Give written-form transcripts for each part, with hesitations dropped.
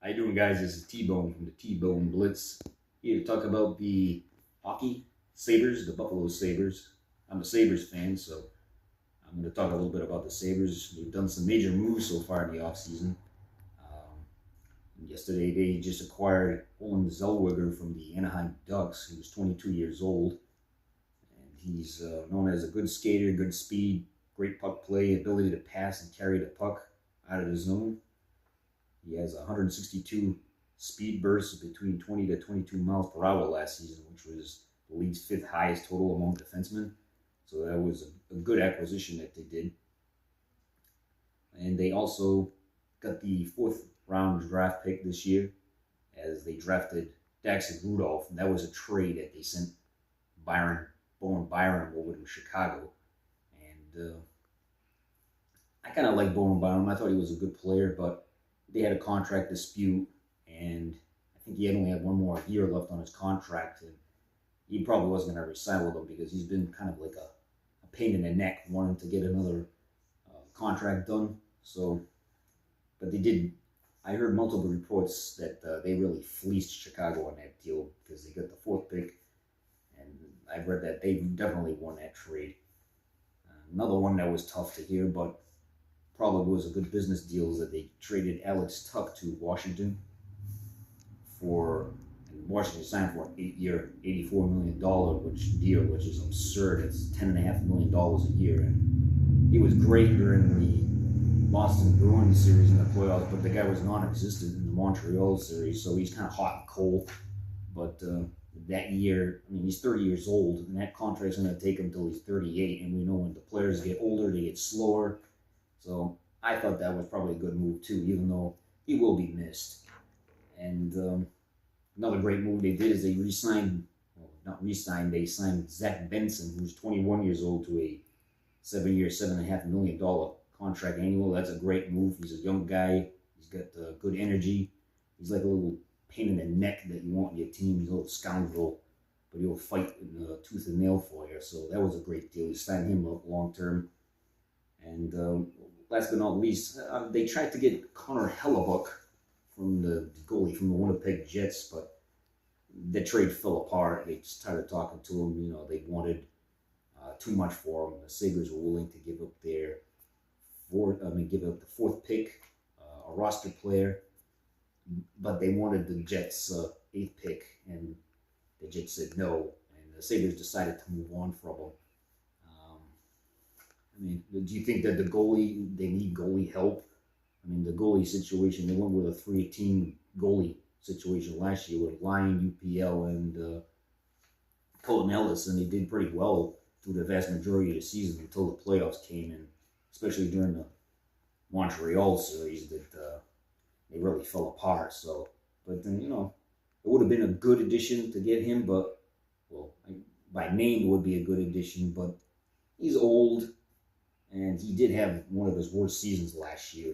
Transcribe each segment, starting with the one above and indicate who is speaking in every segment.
Speaker 1: How you doing, guys? This is T-Bone from the T-Bone Blitz. Here to talk about the hockey Sabres, the Buffalo Sabres. I'm a Sabres fan, so I'm going to talk a little bit about the Sabres. They've done some major moves so far in the offseason. Yesterday, they just acquired Olen Zellweger from the Anaheim Ducks. He was 22 years old, and he's known as a good skater, good speed, great puck play, ability to pass and carry the puck out of the zone. He has 162 speed bursts between 20 to 22 miles per hour last season, which was the league's fifth highest total among defensemen. So that was a good acquisition that they did. And they also got the fourth round draft pick this year as they drafted Daxon Rudolph. And that was a trade that they sent Bowen Byram over to Chicago. And I kind of like Bowen Byram. I thought he was a good player, but they had a contract dispute, and I think he only had one more year left on his contract, and he probably wasn't going to resign with them because he's been kind of like a pain in the neck wanting to get another contract done. So, but they did. I heard multiple reports that they really fleeced Chicago on that deal because they got the fourth pick, and I've read that they definitely won that trade. Another one that was tough to hear, but probably was a good business deal, is that they traded Alex Tuch to Washington and Washington signed for an 8-year, $84 million which is absurd. It's $10.5 million a year. And he was great during the Boston Bruins series in the playoffs, but the guy was non-existent in the Montreal series, so he's kind of hot and cold. But that year, I mean, he's 30 years old, and that contract's going to take him until he's 38, and we know when the players get older, they get slower. So I thought that was probably a good move too, even though he will be missed. And another great move they did is they they signed Zach Benson, who's 21 years old, to a 7-year, $7.5 million contract annual. That's a great move. He's a young guy. He's got good energy. He's like a little pain in the neck that you want in your team. He's a little scoundrel, but he'll fight tooth and nail for you. So that was a great deal. You signed him up long term. And last but not least, they tried to get Connor Hellebuck from the goalie from the Winnipeg Jets, but the trade fell apart. They started talking to him. You know, they wanted too much for him. The Sabres were willing to give up the fourth pick, a roster player, but they wanted the Jets' eighth pick, and the Jets said no, and the Sabres decided to move on from him. I mean, do you think that they need goalie help? I mean, the goalie situation, they went with a 3-team goalie situation last year with Lyon, UPL, and Colton Ellis, and they did pretty well through the vast majority of the season until the playoffs came in, especially during the Montreal series that they really fell apart. So, but then, it would have been a good addition to get him, but, by name it would be a good addition, but he's old. And he did have one of his worst seasons last year,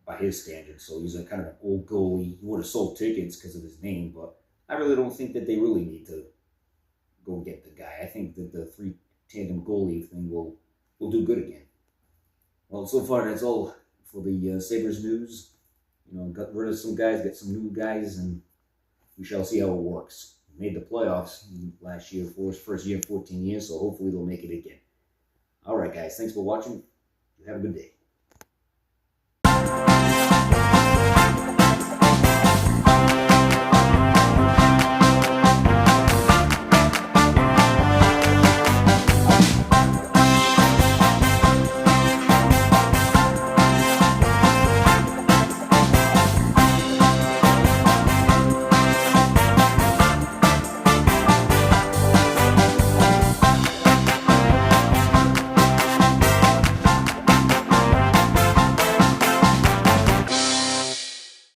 Speaker 1: by his standards. So he's a kind of an old goalie. He would have sold tickets because of his name, but I really don't think that they really need to go get the guy. I think that the 3-tandem goalie thing will do good again. Well, so far that's all for the Sabres news. Got rid of some guys, got some new guys, and we shall see how it works. Made the playoffs last year for his first year in 14 years, so hopefully they'll make it again. All right, guys, thanks for watching. You have a good day.